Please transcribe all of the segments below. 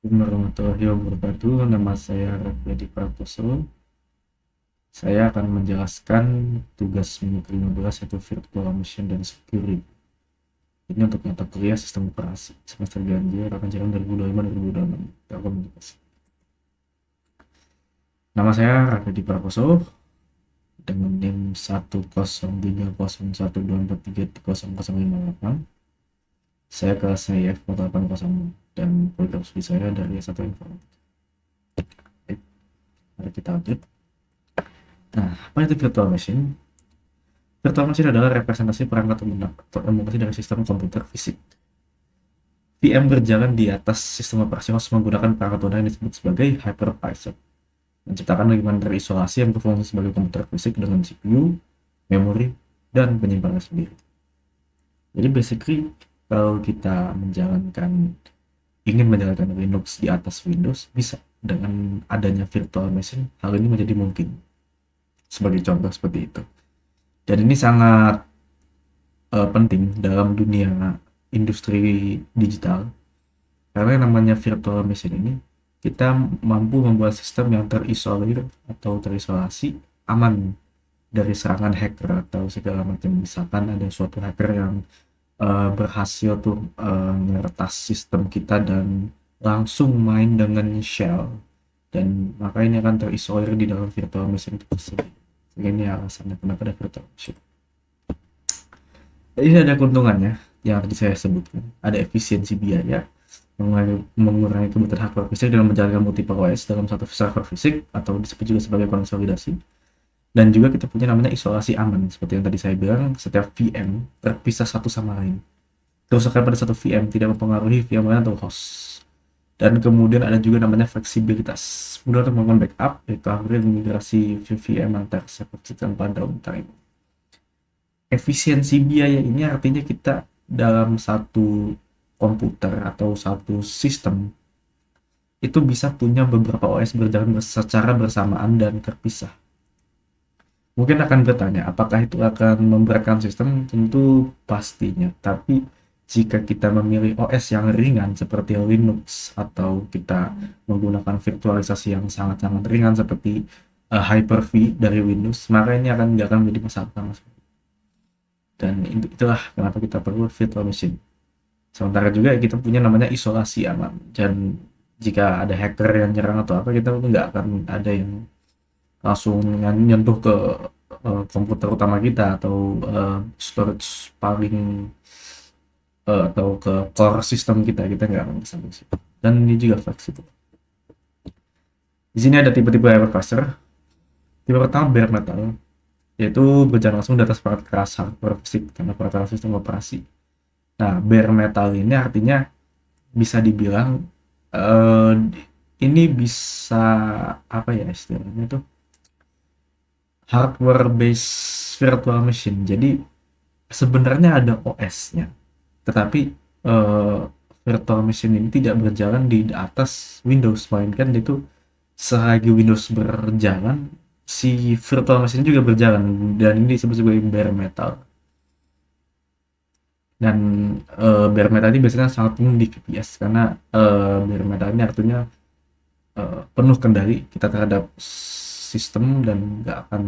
Assalamualaikum warahmatullahi wabarakatuh. Nama saya Raffi Prakoso. Saya akan menjelaskan tugas minggu ke-15 yaitu Virtual Machine dan Security. Ini untuk mata kuliah sistem operasi semester ganjil akan jalan 2025-2026. Telekomunikasi. Nama saya Raffi Prakoso dengan NIM 10301243058. Saya kelasnya IF 800 dan program studi saya dari S1 Informatika. Baik, mari kita lanjut. Nah, apa itu virtual machine? Virtual machine adalah representasi perangkat lunak atau emulasi dari sistem komputer fisik. VM berjalan di atas sistem operasi OS menggunakan perangkat lunak yang disebut sebagai hypervisor, menciptakan lingkungan terisolasi yang berfungsi sebagai komputer fisik dengan CPU, memori, dan penyimpanan sendiri. Jadi basically, kalau kita ingin menjalankan Linux di atas Windows, bisa dengan adanya virtual machine, hal ini menjadi mungkin. Sebagai contoh seperti itu. Dan ini sangat penting dalam dunia industri digital, karena yang namanya virtual machine ini kita mampu membuat sistem yang terisolir atau terisolasi aman dari serangan hacker atau segala macam. Misalkan ada suatu hacker yang berhasil tuh meretas sistem kita dan langsung main dengan shell, dan maka ini akan terisolir di dalam virtual machine itu tersebut. Ini alasannya kenapa ada virtual machine. Ini ada keuntungannya yang tadi saya sebutkan. Ada efisiensi biaya, mengurangi kebutuhan hardware fisik dalam menjalankan multiple OS dalam satu server fisik atau disebut juga sebagai konsolidasi. Dan juga kita punya namanya isolasi aman. Seperti yang tadi saya bilang, setiap VM terpisah satu sama lain. Kerusakan pada satu VM tidak mempengaruhi VM lain atau host. Dan kemudian ada juga namanya fleksibilitas, mudah untuk melakukan backup, recovery, dan migrasi VM antar server tanpa downtime. Efisiensi biaya ini artinya kita dalam satu komputer atau satu sistem itu bisa punya beberapa OS berjalan secara bersamaan dan terpisah. Mungkin akan bertanya, apakah itu akan memberatkan sistem? Tentu pastinya, tapi jika kita memilih OS yang ringan seperti Linux atau kita menggunakan virtualisasi yang sangat-sangat ringan seperti Hyper-V dari Windows, maka ini nggak akan menjadi masalah sama sekali. Dan itulah kenapa kita perlu virtual machine. Sementara juga kita punya namanya isolasi aman, dan jika ada hacker yang nyerang atau apa, kita nggak akan ada yang langsung nyentuh ke komputer utama kita atau storage paling atau ke core sistem kita nggak akan bisa ke situ. Dan ini juga fleksibel. Di sini ada tipe-tipe hypervisor. Tipe pertama bare metal, yaitu berjalan langsung di atas perangkat keras hardware fisik karena perangkat sistem operasi. Nah, bare metal ini artinya bisa dibilang ini bisa apa ya istilahnya tuh, hardware based virtual machine. Jadi sebenarnya ada OS-nya, tetapi virtual machine ini tidak berjalan di atas Windows, melainkan itu selagi Windows berjalan, si virtual machine juga berjalan, dan ini disebut sebagai bare metal. Dan bare metal ini biasanya sangat umum di VPS karena bare metal ini artinya penuh kendali kita terhadap sistem dan nggak akan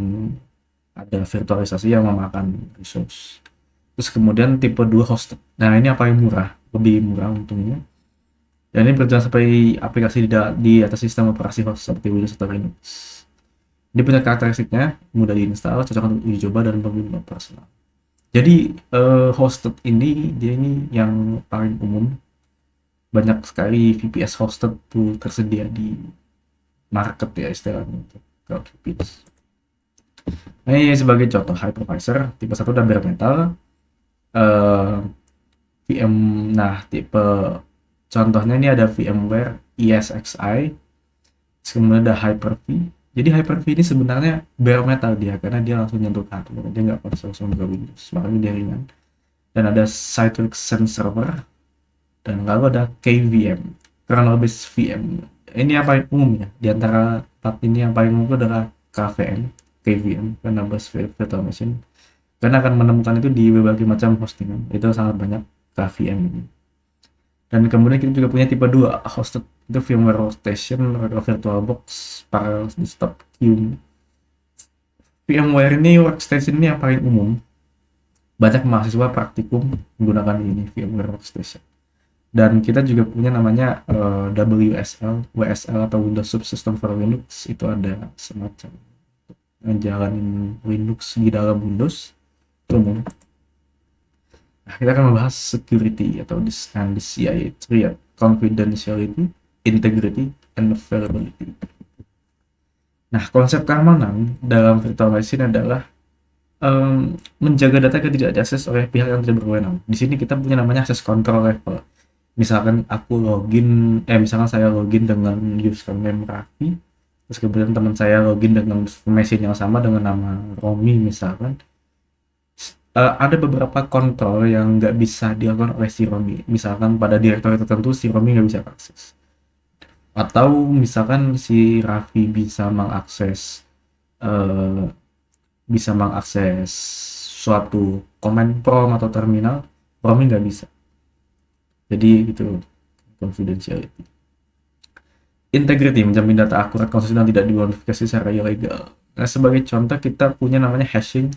ada virtualisasi yang memakan resource. Terus kemudian tipe 2 hosted. Nah, ini apa yang murah? Lebih murah untungnya. Dan ini berjalan sampai aplikasi di atas sistem operasi host seperti Windows atau Linux. Dia punya karakteristiknya mudah diinstal, cocok untuk uji coba dan pengguna personal. Jadi hosted ini dia ini yang paling umum. Banyak sekali VPS hosted tuh tersedia di market ya istilahnya untuk cloud VPS. Nah, ini sebagai contoh hypervisor tipe 1 dan bare metal. VM, nah tipe contohnya ini ada VMware ESXi, kemudian ada Hyper-V. Jadi Hyper-V ini sebenarnya bare metal dia karena dia langsung nyentuh hardware, dia nggak perlu langsung ke Windows, makanya dia ringan. Dan ada Citrix Sun Server, dan lalu ada KVM, kernel based VM. Ini yang paling umum ya, di antara 4 ini yang paling umum adalah KVM, kernel based virtual machine, karena akan menemukan itu di berbagai macam hostingan, itu sangat banyak KVM ini. Dan kemudian kita juga punya tipe 2 hosted itu firmware workstation atau VirtualBox, Parallel Desktop, Qt. VMware ini workstation ini yang paling umum. Banyak mahasiswa praktikum menggunakan ini VMware workstation. Dan kita juga punya namanya WSL, WSL atau Windows Subsystem for Linux. Itu ada semacam menjalanin Linux di dalam Windows itu umum. Nah, kita akan membahas security atau this yaitu ya confidentiality, integrity, and availability. Nah, konsep keamanan dalam virtual machine adalah menjaga data yang tidak diakses oleh pihak yang tidak berwenang. Di sini kita punya namanya access control level. Misalkan misalkan saya login dengan username Raffi, terus kemudian teman saya login dengan machine yang sama dengan nama Romi misalkan. Ada beberapa kontrol yang nggak bisa dilakukan oleh si Romi. Misalkan pada direktory tertentu si Romi nggak bisa akses. Atau misalkan si Raffi uh, bisa mengakses suatu command prompt atau terminal, Romi nggak bisa. Jadi gitu, confidentiality. Integrity, menjamin data akurat, konsisten, dan tidak dimodifikasi secara ilegal. Nah, sebagai contoh kita punya namanya hashing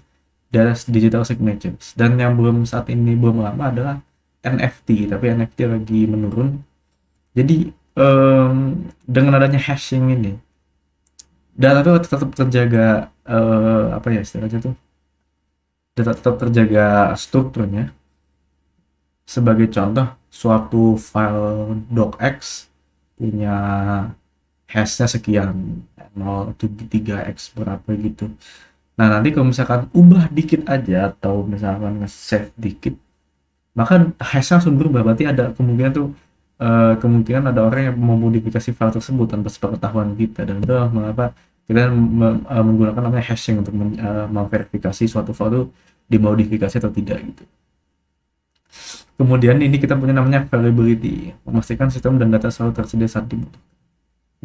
dari digital signatures, dan yang saat ini belum lama adalah NFT, tapi NFT lagi menurun. Jadi dengan adanya hashing ini, data itu tetap terjaga, apa ya istilahnya tuh, data tetap terjaga strukturnya. Sebagai contoh, suatu file docx punya hashnya sekian, 0 to 3x berapa gitu. Nah, nanti kalau misalkan ubah dikit aja atau misalkan nge-save dikit, maka hashnya langsung berubah. Berarti ada kemungkinan tuh kemungkinan ada orang yang memodifikasi file tersebut tanpa sepengetahuan kita, dan itu mengapa kita menggunakan namanya hashing untuk memverifikasi suatu file itu dimodifikasi atau tidak gitu. Kemudian ini kita punya namanya availability, memastikan sistem dan data selalu tersedia saat dibutuhkan.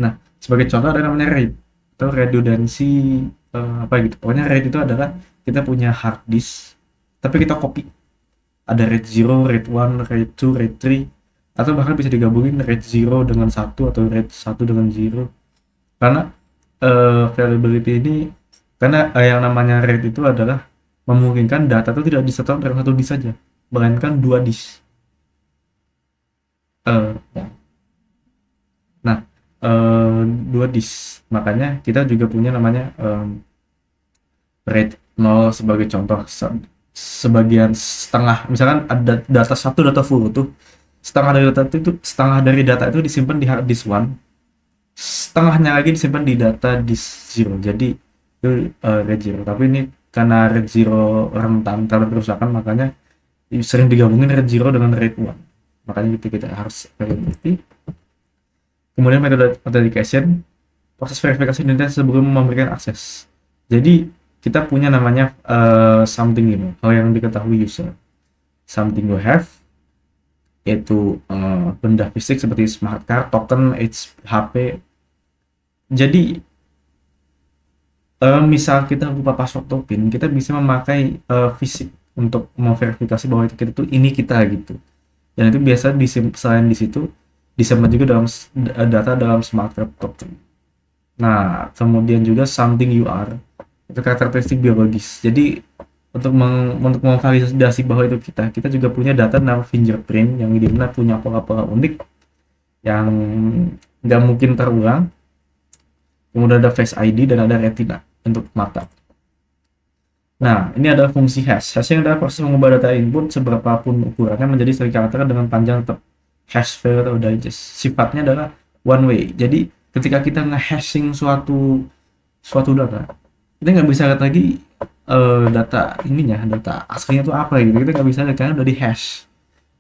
Nah, sebagai contoh ada namanya RAID atau redundancy, apa gitu. Pokoknya RAID itu adalah kita punya hard disk, tapi kita copy. Ada RAID 0, RAID 1, RAID 2, RAID 3, atau bahkan bisa digabungin RAID 0 dengan 1 atau RAID 1 dengan 0. Karena availability ini, karena yang namanya RAID itu adalah memungkinkan data itu tidak disetor dalam satu disk saja, melainkan 2 disk. Ya. Nah, 2 disk. Makanya kita juga punya namanya RAID 0 sebagai contoh. Sebagian setengah, misalkan ada data full itu, setengah dari data itu disimpan di hard disk 1, setengahnya lagi disimpan di data disk 0. Jadi itu RAID 0. Tapi ini karena RAID 0 rentan terhadap kerusakan, makanya sering digabungin RAID 0 dengan RAID 1. Makanya kita harus availability. Kemudian metode authentication, proses verifikasi identitas sebelum memberikan akses. Jadi kita punya namanya something gitu, hal yang diketahui user. Something you have, yaitu benda fisik seperti smart card, token, HP. Jadi misal kita lupa password atau PIN, kita bisa memakai fisik untuk memverifikasi bahwa itu ini kita gitu. Dan itu biasa selain di situ disimpan juga dalam data dalam smart card token. Nah, kemudian juga something you are, itu karakteristik biologis. Jadi untuk memvalidasi bahwa itu kita juga punya data nama fingerprint yang dimana punya pola-pola unik yang nggak mungkin terulang. Kemudian ada Face ID dan ada retina untuk mata. Nah, ini adalah fungsi hash. Hashing adalah proses mengubah data input seberapapun ukurannya menjadi seri karakter dengan panjang tetap. Hash file atau digest. Sifatnya adalah one way. Jadi ketika kita nge-hashing suatu data, kita nggak bisa lihat lagi data aslinya itu apa gitu. Kita nggak bisa lihat karena udah di hash.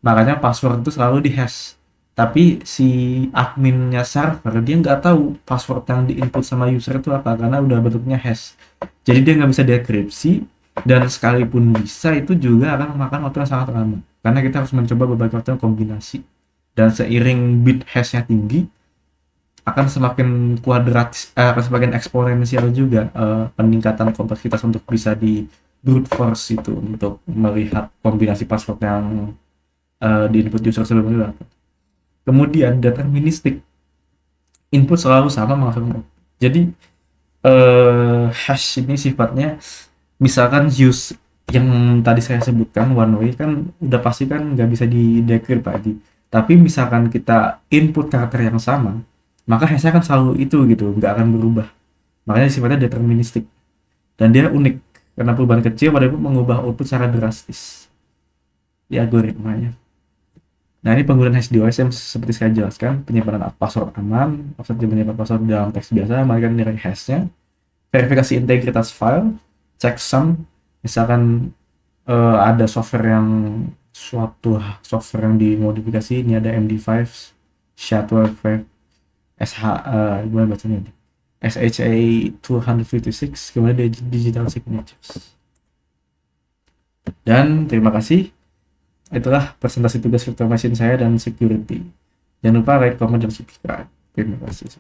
Makanya password itu selalu di hash. Tapi si adminnya server dia nggak tahu password yang diinput sama user itu apa karena udah bentuknya hash. Jadi dia nggak bisa dekripsi, dan sekalipun bisa itu juga akan memakan waktu yang sangat lama karena kita harus mencoba berbagai macam kombinasi, dan seiring bit hashnya tinggi akan semakin kuadratis, akan semakin eksponensial juga peningkatan kompleksitas untuk bisa di brute force itu untuk melihat kombinasi password yang di input user sebelumnya. Kemudian deterministik, input selalu sama menghasilkan output. Jadi hash ini sifatnya, misalkan use yang tadi saya sebutkan one way kan udah pasti kan nggak bisa di decrypt Pak Edi. Tapi misalkan kita input karakter yang sama, maka hashnya akan selalu itu gitu, nggak akan berubah. Makanya sifatnya deterministik dan dia unik karena perubahan kecil pada itu mengubah output secara drastis di algoritmanya. Nah, ini penggunaan hash device yang seperti saya jelaskan, penyimpanan password aman, offset penyimpanan password dalam teks biasa, menggunakan nilai hashnya, verifikasi integritas file, checksum, misalkan ada software yang suatu software yang dimodifikasi, ini ada MD5, SHA-256, gimana bacanya ini? SHA-256, kemudian digital signatures. Dan terima kasih. Itulah presentasi tugas virtual machine saya dan security. Jangan lupa like, comment, dan subscribe. Terima kasih.